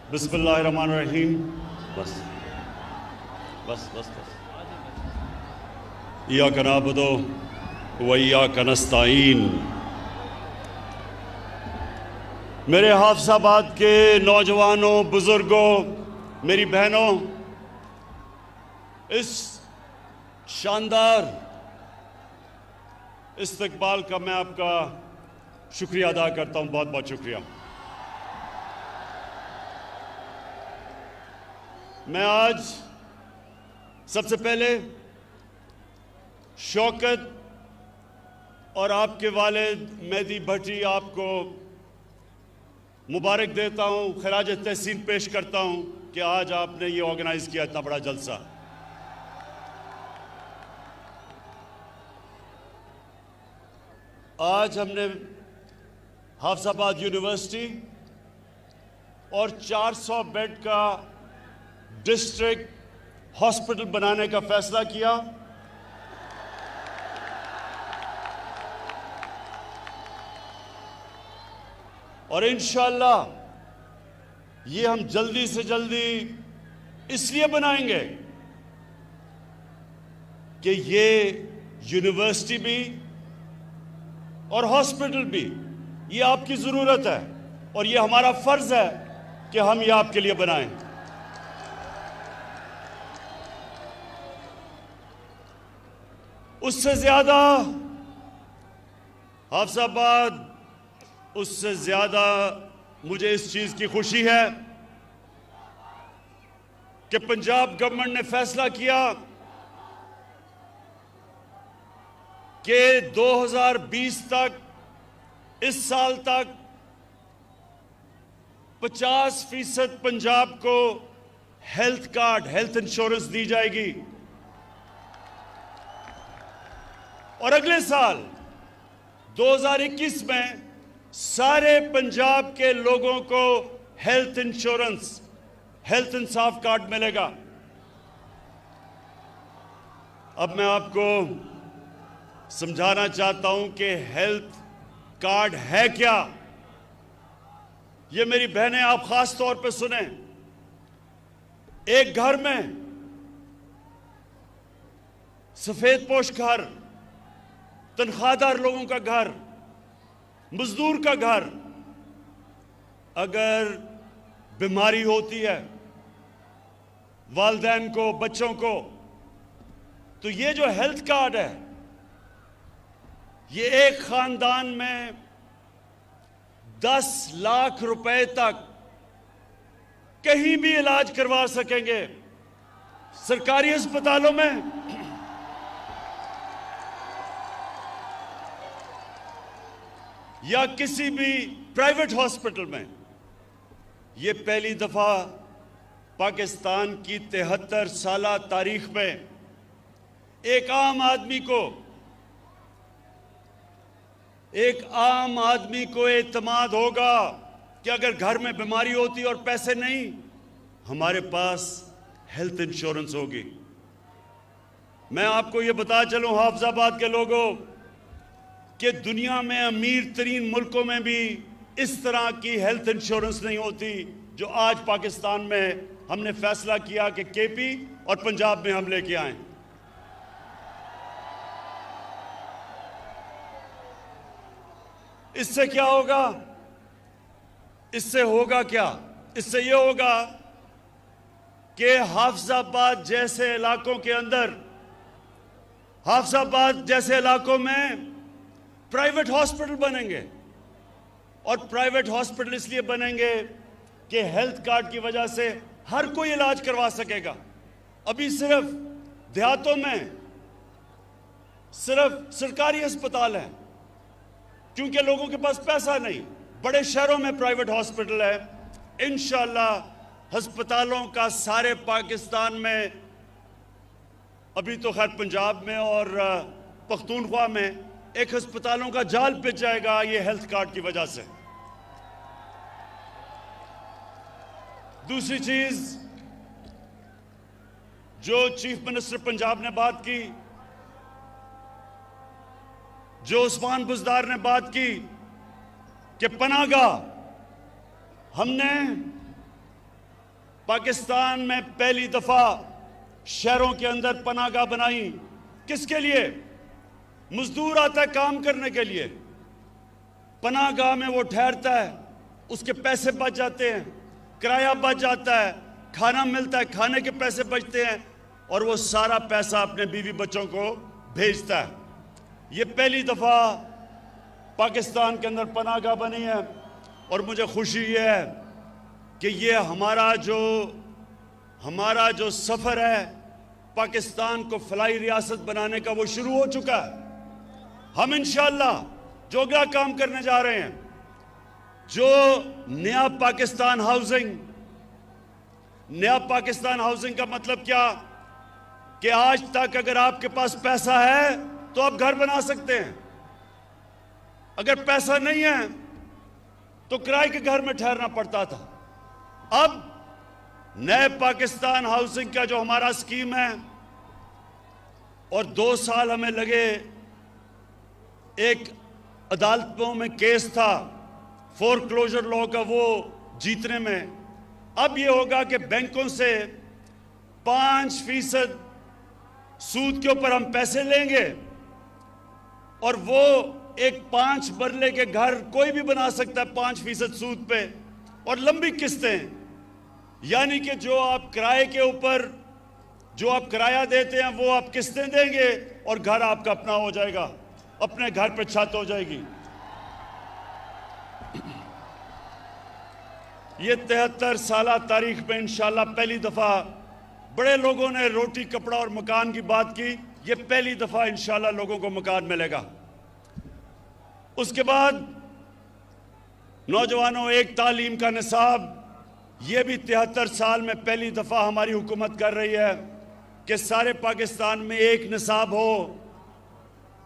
बिस्मिल्लाहिर्रहमानिर्रहीम। बस बस बस बस। इय्याका नअबुदु व इय्याका नस्तईन। मेरे हाफिजाबाद के नौजवानों, बुजुर्गों, मेरी बहनों, इस शानदार इस्तकबाल का मैं आपका शुक्रिया अदा करता हूं। बहुत बहुत शुक्रिया। मैं आज सबसे पहले शौकत और आपके वालिद मेहदी भट्टी आपको मुबारक देता हूं, खराज तहसीन पेश करता हूं कि आज आपने ये ऑर्गेनाइज किया इतना बड़ा जलसा। आज हमने हाफिजाबाद यूनिवर्सिटी और 400 बेड का डिस्ट्रिक्ट हॉस्पिटल बनाने का फैसला किया। और इंशाअल्लाह ये हम जल्दी से जल्दी इसलिए बनाएंगे कि ये यूनिवर्सिटी भी और हॉस्पिटल भी ये आपकी ज़रूरत है और ये हमारा फ़र्ज़ है कि हम ये आपके लिए बनाएं। उससे ज़्यादा हाफिजाबाद, उससे ज़्यादा मुझे इस चीज़ की खुशी है कि पंजाब गवर्नमेंट ने फैसला किया कि 2020 तक, इस साल तक 50% पंजाब को हेल्थ कार्ड, हेल्थ इंश्योरेंस दी जाएगी और अगले साल 2021 में सारे पंजाब के लोगों को हेल्थ इंश्योरेंस, हेल्थ इंसाफ कार्ड मिलेगा। अब मैं आपको समझाना चाहता हूं कि हेल्थ कार्ड है क्या। ये मेरी बहनें आप खास तौर पे सुने। एक घर में सफेद पोश घर, तनख्वाहदार लोगों का घर, मजदूर का घर, अगर बीमारी होती है वालिदैन को, बच्चों को, तो ये जो हेल्थ कार्ड है ये एक खानदान में 10 लाख रुपए तक कहीं भी इलाज करवा सकेंगे। सरकारी अस्पतालों में या किसी भी प्राइवेट हॉस्पिटल में। ये पहली दफा पाकिस्तान की 73 साला तारीख में एक आम आदमी को एतमाद होगा कि अगर घर में बीमारी होती और पैसे नहीं, हमारे पास हेल्थ इंश्योरेंस होगी। मैं आपको ये बता चलूं हाफिजाबाद के लोगों कि दुनिया में अमीर तरीन मुल्कों में भी इस तरह की हेल्थ इंश्योरेंस नहीं होती जो आज पाकिस्तान में हमने फैसला किया कि केपी और पंजाब में हम लेके आए। इससे क्या होगा? इससे होगा क्या? इससे यह होगा कि हाफिजाबाद जैसे इलाकों के अंदर, हाफिजाबाद जैसे इलाकों में प्राइवेट हॉस्पिटल बनेंगे। और प्राइवेट हॉस्पिटल इसलिए बनेंगे कि हेल्थ कार्ड की वजह से हर कोई इलाज करवा सकेगा। अभी सिर्फ देहातों में सिर्फ सरकारी अस्पताल हैं क्योंकि लोगों के पास पैसा नहीं। बड़े शहरों में प्राइवेट हॉस्पिटल है। इंशाअल्लाह अस्पतालों का सारे पाकिस्तान में, अभी तो खैर पंजाब में और पख्तूनख्वा में एक अस्पतालों का जाल पिच जाएगा ये हेल्थ कार्ड की वजह से। दूसरी चीज जो चीफ मिनिस्टर पंजाब ने बात की, जो उस्मान बुज़दार ने बात की कि पनाहगाह हमने पाकिस्तान में पहली दफा शहरों के अंदर पनाहगाह बनाई। किसके लिए? मजदूर आता है काम करने के लिए, पनाहगाह में वो ठहरता है, उसके पैसे बच जाते हैं, किराया बच जाता है, खाना मिलता है, खाने के पैसे बचते हैं और वो सारा पैसा अपने बीवी बच्चों को भेजता है। ये पहली दफा पाकिस्तान के अंदर पनाहगाह बनी है और मुझे खुशी ये है कि ये हमारा जो सफर है पाकिस्तान को फलाई रियासत बनाने का, वो शुरू हो चुका है। हम इंशाअल्लाह जो अगला काम करने जा रहे हैं, जो नया पाकिस्तान हाउसिंग का मतलब क्या कि आज तक अगर आपके पास पैसा है तो आप घर बना सकते हैं, अगर पैसा नहीं है तो किराए के घर में ठहरना पड़ता था। अब नए पाकिस्तान हाउसिंग का जो हमारा स्कीम है, और 2 साल हमें लगे, एक अदालतों में केस था फोरक्लोजर लॉ का, वो जीतने में। अब ये होगा कि बैंकों से 5% सूद के ऊपर हम पैसे लेंगे और वो एक 5 मरले के घर कोई भी बना सकता है 5% सूद पे, और लंबी किस्तें, यानी कि जो आप किराए के ऊपर जो आप किराया देते हैं वो आप किस्तें देंगे और घर आपका अपना हो जाएगा, अपने घर पे छत हो जाएगी। ये 73 साल तारीख में इंशाल्लाह पहली दफा, बड़े लोगों ने रोटी कपड़ा और मकान की बात की, ये पहली दफा इंशाल्लाह लोगों को मकान मिलेगा। उसके बाद नौजवानों, एक तालीम का निसाब, ये भी 73 साल में पहली दफा हमारी हुकूमत कर रही है कि सारे पाकिस्तान में एक निसाब हो।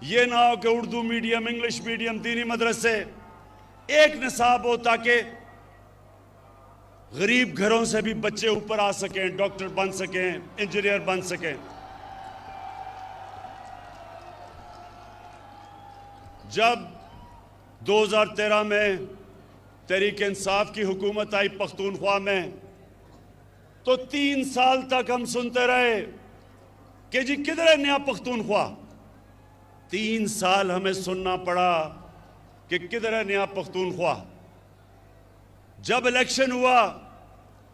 ये ना हो कि उर्दू मीडियम, इंग्लिश मीडियम, दीनी मदरसे, एक निसाब हो ताकि गरीब घरों से भी बच्चे ऊपर आ सकें, डॉक्टर बन सकें, इंजीनियर बन सकें। जब 2013 में तहरीक इंसाफ की हुकूमत आई पख्तूनख्वा में, तो 3 साल तक हम सुनते रहे कि जी किधर है नया पख्तूनख्वा। 3 साल हमें सुनना पड़ा कि किधर है नया पख्तूनख्वा। जब इलेक्शन हुआ,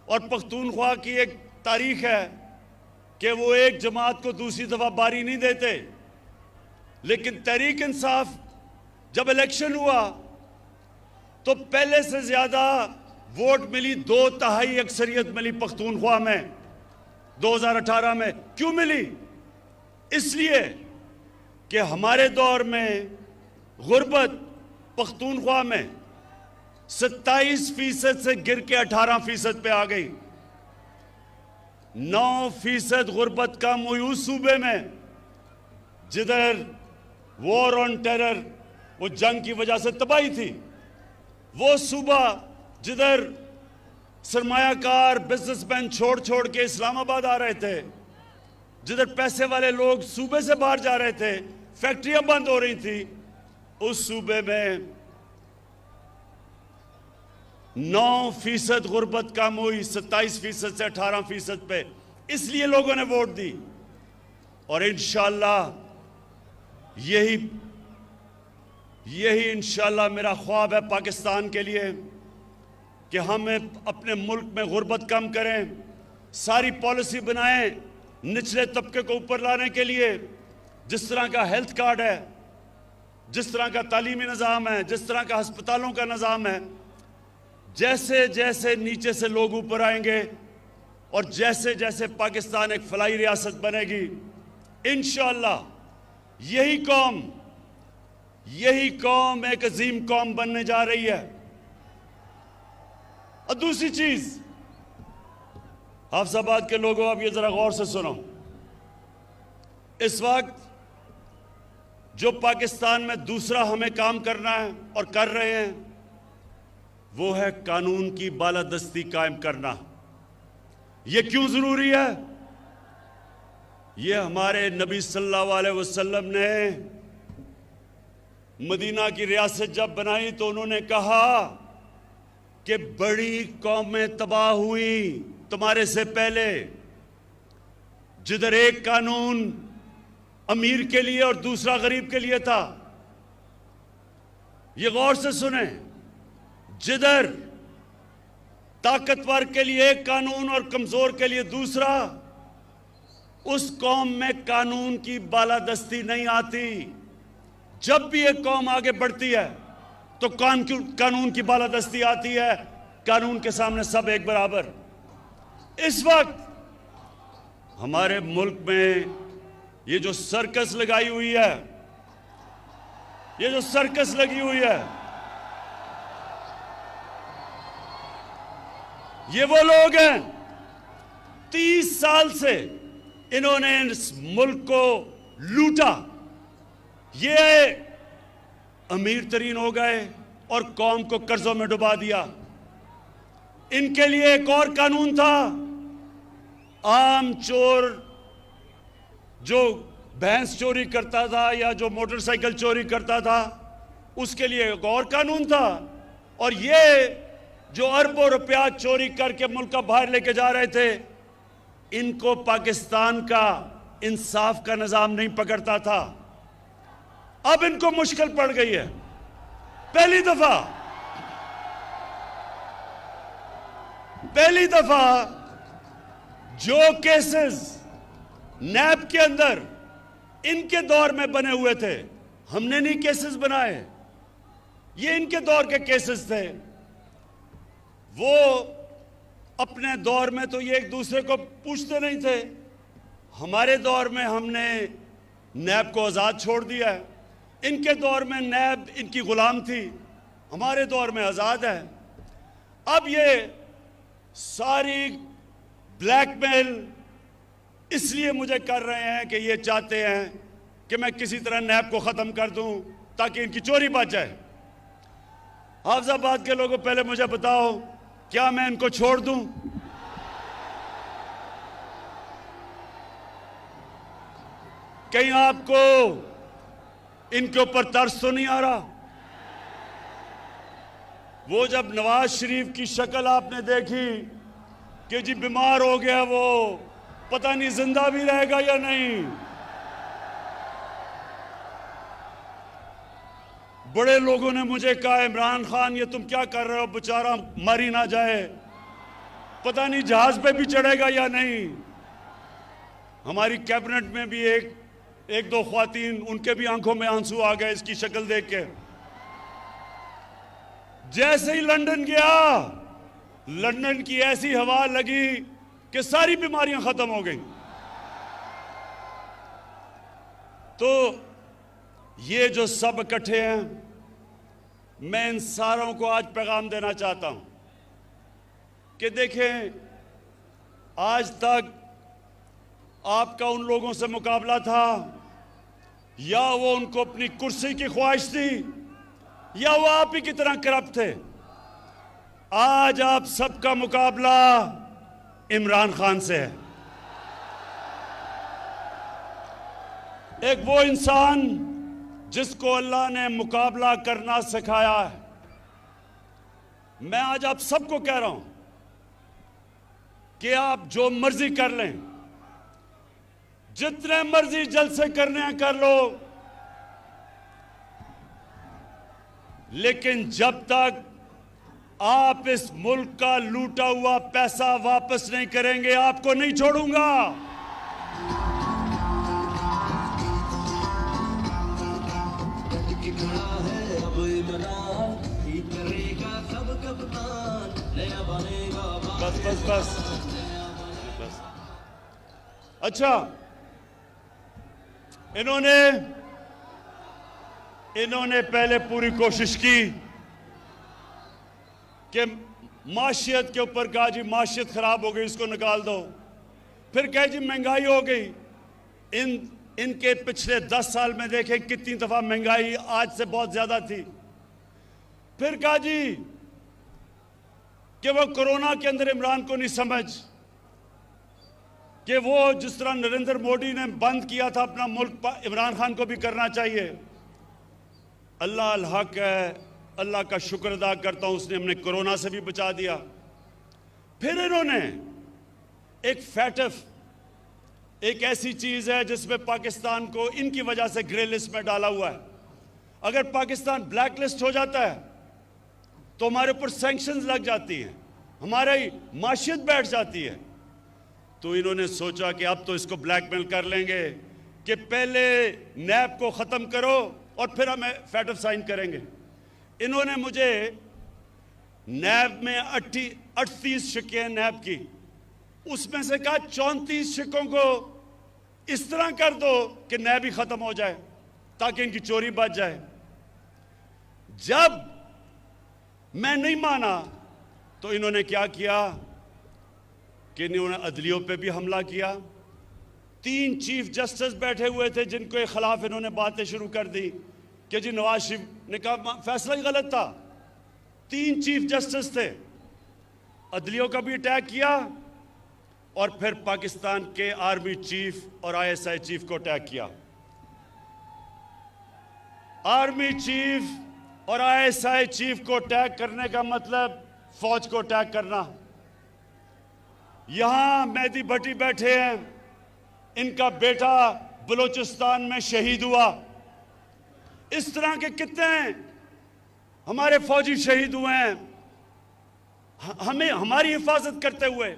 और पख्तूनख्वा की एक तारीख है कि वो एक जमात को दूसरी दफा बारी नहीं देते, लेकिन तहरीक इंसाफ जब इलेक्शन हुआ तो पहले से ज्यादा वोट मिली, 2/3 अक्सरियत मिली पख्तूनख्वा में 2018 में। क्यों मिली? इसलिए कि हमारे दौर में गुर्बत पख्तूनख्वा में 27% से गिर के 18% पे आ गई। 9% गुर्बत कम हुई उस सूबे में जिधर वॉर ऑन टेरर, वो जंग की वजह से तबाही थी। वो सूबा जिधर सरमायाकार बिजनेसमैन छोड़ छोड़ के इस्लामाबाद आ रहे थे, जिधर पैसे वाले लोग सूबे से बाहर जा रहे थे, फैक्ट्रियां बंद हो रही थी, उस सूबे में 9% गुर्बत कम हुई, 27% से 18% पे। इसलिए लोगों ने वोट दी। और इंशाअल्लाह यही इंशाअल्लाह मेरा ख्वाब है पाकिस्तान के लिए कि हम अपने मुल्क में गुर्बत कम करें, सारी पॉलिसी बनाएं निचले तबके को ऊपर लाने के लिए। जिस तरह का हेल्थ कार्ड है, जिस तरह का तालीमी निज़ाम है, जिस तरह का अस्पतालों का निज़ाम है, जैसे जैसे नीचे से लोग ऊपर आएंगे और जैसे जैसे पाकिस्तान एक फलाई रियासत बनेगी, इंशाअल्लाह यही कौम एक अजीम कौम बनने जा रही है। और दूसरी चीज, हाफिजाबाद के लोगों, अब ये जरा गौर से सुनो। इस वक्त जो पाकिस्तान में दूसरा हमें काम करना है और कर रहे हैं, वो है कानून की बालादस्ती कायम करना। ये क्यों जरूरी है? ये हमारे नबी सल्लल्लाहु अलैहि वसल्लम ने मदीना की रियासत जब बनाई तो उन्होंने कहा कि बड़ी कौमें तबाह हुई तुम्हारे से पहले, जिधर एक कानून अमीर के लिए और दूसरा गरीब के लिए था, ये गौर से सुने, जिधर ताकतवर के लिए एक कानून और कमजोर के लिए दूसरा, उस कौम में कानून की बालादस्ती नहीं आती। जब भी एक कौम आगे बढ़ती है तो कानून की बालादस्ती आती है। कानून के सामने सब एक बराबर। इस वक्त हमारे मुल्क में ये जो सर्कस लगाई हुई है, ये जो सर्कस लगी हुई है, ये वो लोग हैं 30 साल से इन्होंने इस मुल्क को लूटा। ये अमीर तरीन हो गए और कौम को कर्जों में डुबा दिया। इनके लिए एक और कानून था, आम चोर जो भैंस चोरी करता था या जो मोटरसाइकिल चोरी करता था, उसके लिए एक और कानून था। और ये जो अरबों रुपया चोरी करके मुल्क का बाहर लेके जा रहे थे, इनको पाकिस्तान का इंसाफ का निजाम नहीं पकड़ता था। अब इनको मुश्किल पड़ गई है। पहली दफा जो केसेस नैब के अंदर इनके दौर में बने हुए थे, हमने नहीं केसेस बनाए, ये इनके दौर के केसेस थे। वो अपने दौर में तो ये एक दूसरे को पूछते नहीं थे। हमारे दौर में हमने नैब को आज़ाद छोड़ दिया है। इनके दौर में नैब इनकी गुलाम थी, हमारे दौर में आज़ाद है। अब ये सारी ब्लैकमेल इसलिए मुझे कर रहे हैं कि ये चाहते हैं कि मैं किसी तरह नैब को ख़त्म कर दूं ताकि इनकी चोरी बच जाए। हाफिजाबाद के लोगों, पहले मुझे बताओ, क्या मैं इनको छोड़ दूं? कहीं आपको इनके ऊपर तरस तो नहीं आ रहा? वो जब नवाज शरीफ की शक्ल आपने देखी कि जी बीमार हो गया, वो पता नहीं जिंदा भी रहेगा या नहीं। बड़े लोगों ने मुझे कहा, इमरान खान ये तुम क्या कर रहे हो, बेचारा मर ही ना जाए, पता नहीं जहाज पे भी चढ़ेगा या नहीं। हमारी कैबिनेट में भी एक दो ख्वातीन, उनके भी आंखों में आंसू आ गए इसकी शक्ल देख के। जैसे ही लंदन गया, लंदन की ऐसी हवा लगी कि सारी बीमारियां खत्म हो गई। तो ये जो सब इकट्ठे हैं, मैं इन सारों को आज पैगाम देना चाहता हूं कि देखें, आज तक आपका उन लोगों से मुकाबला था, या वो उनको अपनी कुर्सी की ख्वाहिश थी, या वो आप ही की तरह करप्ट थे। आज आप सबका मुकाबला इमरान खान से है। एक वो इंसान जिसको अल्लाह ने मुकाबला करना सिखाया है। मैं आज आप सबको कह रहा हूं कि आप जो मर्जी कर लें, जितने मर्जी जलसे करने हैं कर लो, लेकिन जब तक आप इस मुल्क का लूटा हुआ पैसा वापस नहीं करेंगे, आपको नहीं छोड़ूंगा। बस। अच्छा, इन्होंने पहले पूरी कोशिश की कि माशियत के ऊपर कहा जी माशियत खराब हो गई, इसको निकाल दो। फिर कहे जी महंगाई हो गई। इनके पिछले 10 साल में देखें कितनी दफा महंगाई आज से बहुत ज्यादा थी। फिर कहा जी कि वो कोरोना के अंदर इमरान को नहीं समझ कि वो जिस तरह नरेंद्र मोदी ने बंद किया था अपना मुल्क, इमरान खान को भी करना चाहिए। अल्लाह अल हक है, अल्लाह का शुक्र अदा करता हूं, उसने हमने कोरोना से भी बचा दिया। फिर इन्होंने एक फैटफ एक ऐसी चीज है जिसमें पाकिस्तान को इनकी वजह से ग्रे लिस्ट में डाला हुआ है। अगर पाकिस्तान ब्लैक लिस्ट हो जाता है तो हमारे ऊपर सैंक्शंस लग जाती हैं, हमारी माशियत बैठ जाती है। तो इन्होंने सोचा कि अब तो इसको ब्लैकमेल कर लेंगे कि पहले नैब को ख़त्म करो और फिर हमें फैटफ साइन करेंगे। इन्होंने मुझे नैब में 38 शिक्के हैं नैब की, उसमें से कहा 34 शिक्कों को इस तरह कर दो कि नैब ही ख़त्म हो जाए ताकि इनकी चोरी बच जाए। जब मैं नहीं माना तो इन्होंने क्या किया कि इन्होंने अदलियों पे भी हमला किया। 3 चीफ जस्टिस बैठे हुए थे जिनके खिलाफ इन्होंने बातें शुरू कर दी कि जी नवाज शरीफ ने कहा फैसला ही गलत था। 3 चीफ जस्टिस थे, अदलियों का भी अटैक किया और फिर पाकिस्तान के आर्मी चीफ और ISI चीफ को अटैक किया। आर्मी चीफ और ISI चीफ को अटैक करने का मतलब फौज को अटैक करना। यहां मेहदी भट्टी बैठे हैं, इनका बेटा बलूचिस्तान में शहीद हुआ। इस तरह के कितने हमारे फौजी शहीद हुए हैं हमें हमारी हिफाजत करते हुए।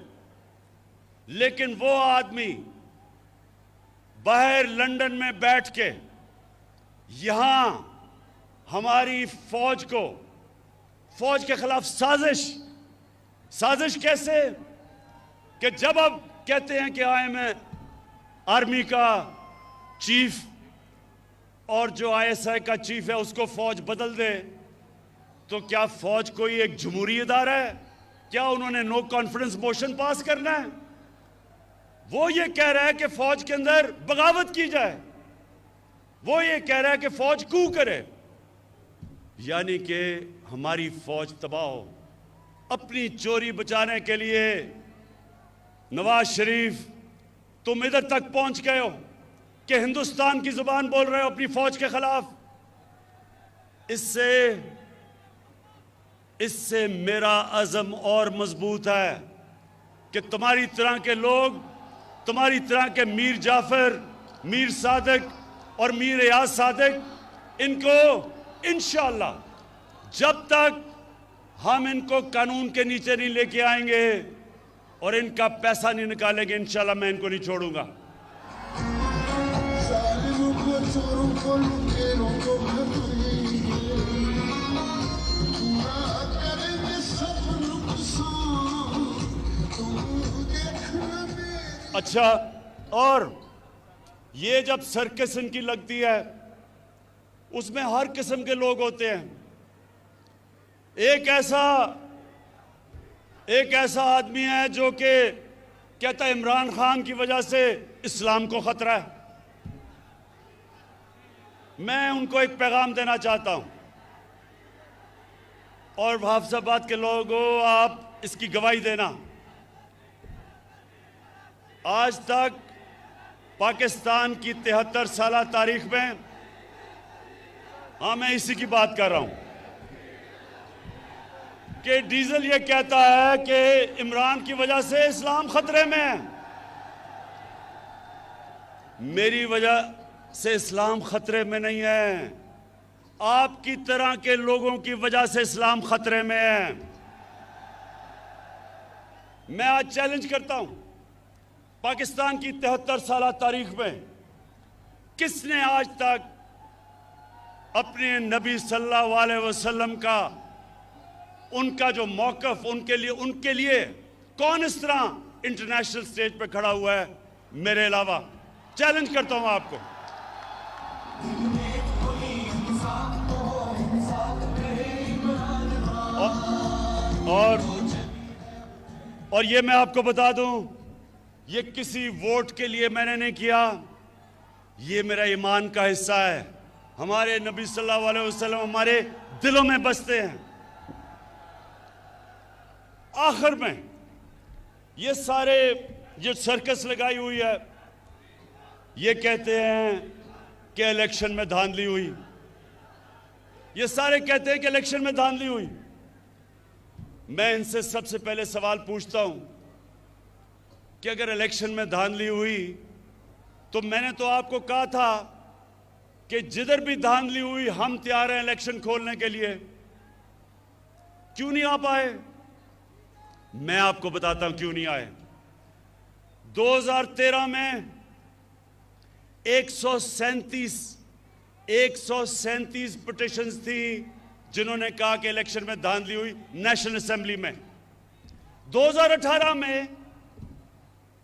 लेकिन वो आदमी बाहर लंदन में बैठ के यहां हमारी फौज के खिलाफ साजिश कैसे कि जब अब कहते हैं कि मैं आर्मी का चीफ और जो ISI का चीफ है उसको फौज बदल दे, तो क्या फौज कोई एक जमहूरी इदारा है? क्या उन्होंने नो कॉन्फिडेंस मोशन पास करना है? वो ये कह रहा है कि फौज के अंदर बगावत की जाए, वो ये कह रहा है कि फौज कू करे, यानी कि हमारी फौज तबाह हो। अपनी चोरी बचाने के लिए नवाज शरीफ तुम इधर तक पहुंच गए हो कि हिंदुस्तान की जुबान बोल रहे हो अपनी फौज के खिलाफ। इससे मेरा अज़म और मजबूत है कि तुम्हारी तरह के लोग, तुम्हारी तरह के मीर जाफर, मीर सादिक और मीर याद सादिक, इनको इंशाअल्लाह जब तक हम इनको कानून के नीचे नहीं लेके आएंगे और इनका पैसा नहीं निकालेंगे, इंशाअल्लाह मैं इनको नहीं छोड़ूंगा। अच्छा, और ये जब सर्कस इनकी लगती है उसमें हर किस्म के लोग होते हैं। एक ऐसा आदमी है जो कि कहता है इमरान खान की वजह से इस्लाम को खतरा है। मैं उनको एक पैगाम देना चाहता हूं और हाफिजाबाद के लोगों, आप इसकी गवाही देना। आज तक पाकिस्तान की 73 साल तारीख में, हाँ मैं इसी की बात कर रहा हूं, कि डीजल ये कहता है कि इमरान की वजह से इस्लाम खतरे में है। मेरी वजह से इस्लाम खतरे में नहीं है, आपकी तरह के लोगों की वजह से इस्लाम खतरे में है। मैं आज चैलेंज करता हूं, पाकिस्तान की 73 साल तारीख में किसने आज तक अपने नबी सल्लल्लाहु अलैहि वसल्लम का, उनका जो मौक़िफ़, उनके लिए कौन इस तरह इंटरनेशनल स्टेज पे खड़ा हुआ है मेरे अलावा? चैलेंज करता हूं आपको। और ये मैं आपको बता दूं, ये किसी वोट के लिए मैंने नहीं किया, ये मेरा ईमान का हिस्सा है। हमारे नबी सल्लल्लाहु अलैहि वसल्लम हमारे दिलों में बसते हैं। आखिर में ये सारे जो सर्कस लगाई हुई है, ये कहते हैं कि इलेक्शन में धांधली हुई, ये सारे कहते हैं कि इलेक्शन में धांधली हुई। मैं इनसे सबसे पहले सवाल पूछता हूं कि अगर इलेक्शन में धांधली हुई तो मैंने तो आपको कहा था कि जिधर भी धांधली हुई हम तैयार हैं इलेक्शन खोलने के लिए। क्यों नहीं आ पाए? मैं आपको बताता हूं क्यों नहीं आए। 2013 में 137 पिटिशंस थी जिन्होंने कहा कि इलेक्शन में धांधली हुई नेशनल असेंबली में। 2018 में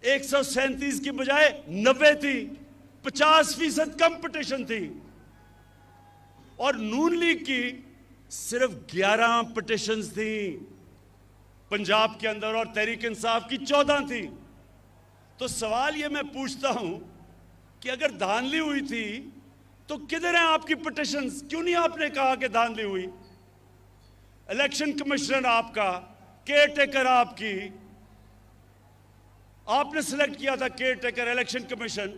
137 की बजाय 90 थी, 50% कम पिटिशन थी। और नून लीग की सिर्फ 11 पिटिशंस थी पंजाब के अंदर और तहरीक इंसाफ की 14 थी। तो सवाल ये मैं पूछता हूं कि अगर धांधली हुई थी तो किधर हैं आपकी पिटिशंस? क्यों नहीं आपने कहा कि धांधली हुई? इलेक्शन कमिश्नर आपका, केयर टेकर आपकी, आपने सिलेक्ट किया था केयर टेकर इलेक्शन कमीशन,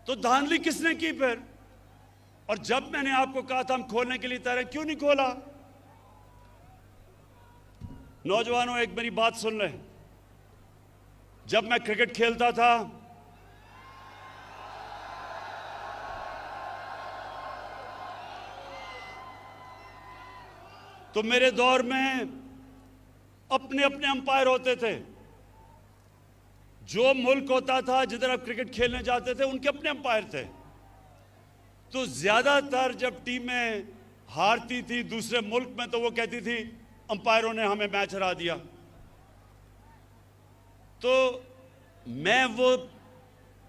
तो धांधली किसने की फिर? और जब मैंने आपको कहा था हम खोलने के लिए तैयार हैं, क्यों नहीं खोला? नौजवानों, एक मेरी बात सुन लें। जब मैं क्रिकेट खेलता था तो मेरे दौर में अपने अपने अंपायर होते थे। जो मुल्क होता था जिधर आप क्रिकेट खेलने जाते थे उनके अपने अंपायर थे। तो ज्यादातर जब टीमें हारती थी दूसरे मुल्क में तो वो कहती थी अंपायरों ने हमें मैच हरा दिया। तो मैं वो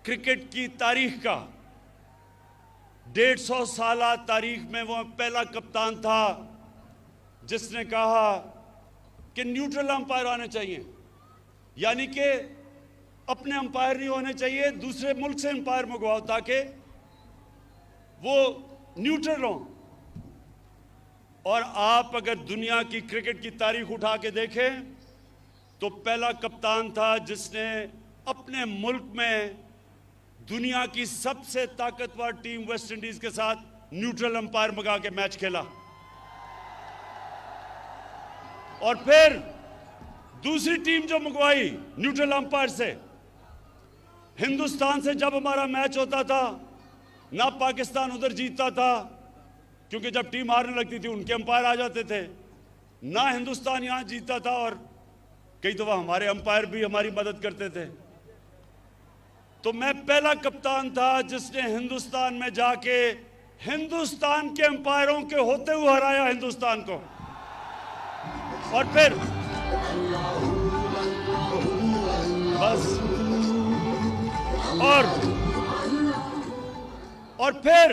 क्रिकेट की तारीख का 150 साल तारीख में वो पहला कप्तान था जिसने कहा कि न्यूट्रल अंपायर आने चाहिए, यानी कि अपने अंपायर नहीं होने चाहिए, दूसरे मुल्क से अंपायर मंगवाओ ताकि वो न्यूट्रल हो। और आप अगर दुनिया की क्रिकेट की तारीख उठा के देखें तो पहला कप्तान था जिसने अपने मुल्क में दुनिया की सबसे ताकतवर टीम वेस्ट इंडीज के साथ न्यूट्रल अंपायर मंगा के मैच खेला। और फिर दूसरी टीम जो मंगवाई न्यूट्रल अंपायर से, हिंदुस्तान से जब हमारा मैच होता था ना पाकिस्तान उधर जीतता था क्योंकि जब टीम हारने लगती थी उनके अंपायर आ जाते थे, ना हिंदुस्तान यहां जीतता था और कई दफा हमारे अंपायर भी हमारी मदद करते थे। तो मैं पहला कप्तान था जिसने हिंदुस्तान में जाके हिंदुस्तान के अंपायरों के होते हुए हराया हिंदुस्तान को। और फिर बस और फिर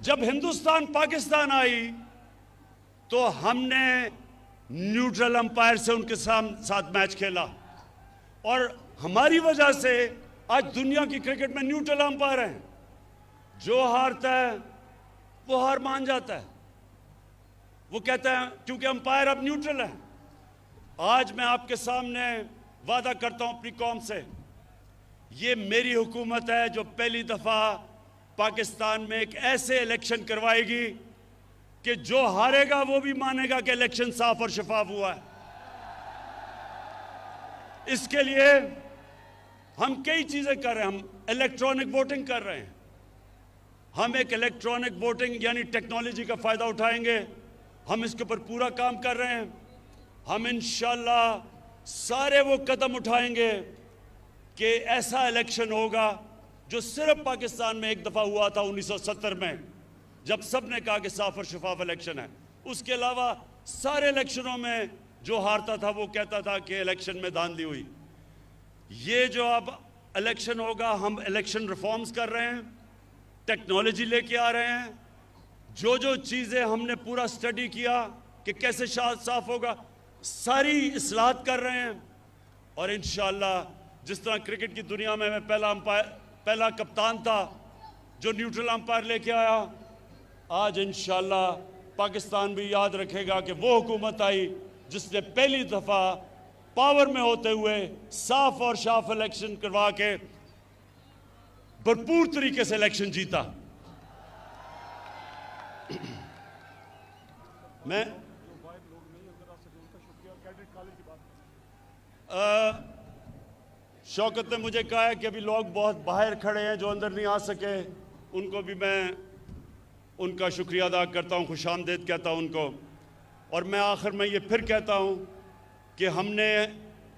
जब हिंदुस्तान पाकिस्तान आई तो हमने न्यूट्रल अंपायर से उनके साथ मैच खेला और हमारी वजह से आज दुनिया की क्रिकेट में न्यूट्रल अंपायर हैं। जो हारता है वो हार मान जाता है, वो कहता है क्योंकि अंपायर अब न्यूट्रल है। आज मैं आपके सामने वादा करता हूं अपनी कौम से, ये मेरी हुकूमत है जो पहली दफा पाकिस्तान में एक ऐसे इलेक्शन करवाएगी कि जो हारेगा वो भी मानेगा कि इलेक्शन साफ और शफाफ हुआ है। इसके लिए हम कई चीजें कर रहे हैं। हम इलेक्ट्रॉनिक वोटिंग कर रहे हैं। हम एक इलेक्ट्रॉनिक वोटिंग यानी टेक्नोलॉजी का फायदा उठाएंगे। हम इसके ऊपर पूरा काम कर रहे हैं। हम इंशाल्लाह सारे वो कदम उठाएंगे कि ऐसा इलेक्शन होगा जो सिर्फ पाकिस्तान में एक दफा हुआ था 1970 में, जब सबने कहा कि साफ और शफाफ इलेक्शन है। उसके अलावा सारे इलेक्शनों में जो हारता था वो कहता था कि इलेक्शन में धांधली हुई। ये जो अब इलेक्शन होगा, हम इलेक्शन रिफॉर्म्स कर रहे हैं, टेक्नोलॉजी लेके आ रहे हैं। जो जो चीज़ें हमने पूरा स्टडी किया कि कैसे साफ होगा, सारी इस्लाहत कर रहे हैं। और इंशाअल्लाह जिस तरह क्रिकेट की दुनिया में मैं पहला कप्तान था जो न्यूट्रल अंपायर लेके आया, आज इंशाअल्लाह पाकिस्तान भी याद रखेगा कि वो हुकूमत आई जिसने पहली दफा पावर में होते हुए साफ और साफ इलेक्शन करवा के भरपूर तरीके से इलेक्शन जीता। मैं शौकत ने मुझे कहा है कि अभी लोग बहुत बाहर खड़े हैं जो अंदर नहीं आ सके, उनको भी मैं उनका शुक्रिया अदा करता हूँ, खुशामदीद कहता हूँ उनको। और मैं आखिर में ये फिर कहता हूँ कि हमने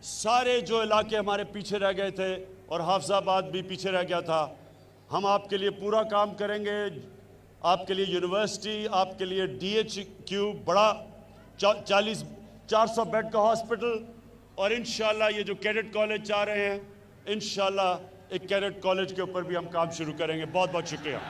सारे जो इलाके हमारे पीछे रह गए थे और हाफिजाबाद भी पीछे रह गया था, हम आपके लिए पूरा काम करेंगे। आपके लिए यूनिवर्सिटी, आपके लिए DHQ बड़ा 400 बेड का हॉस्पिटल, और इंशाल्लाह ये जो कैडेट कॉलेज चाह रहे हैं, इंशाल्लाह एक कैडेट कॉलेज के ऊपर भी हम काम शुरू करेंगे। बहुत बहुत शुक्रिया।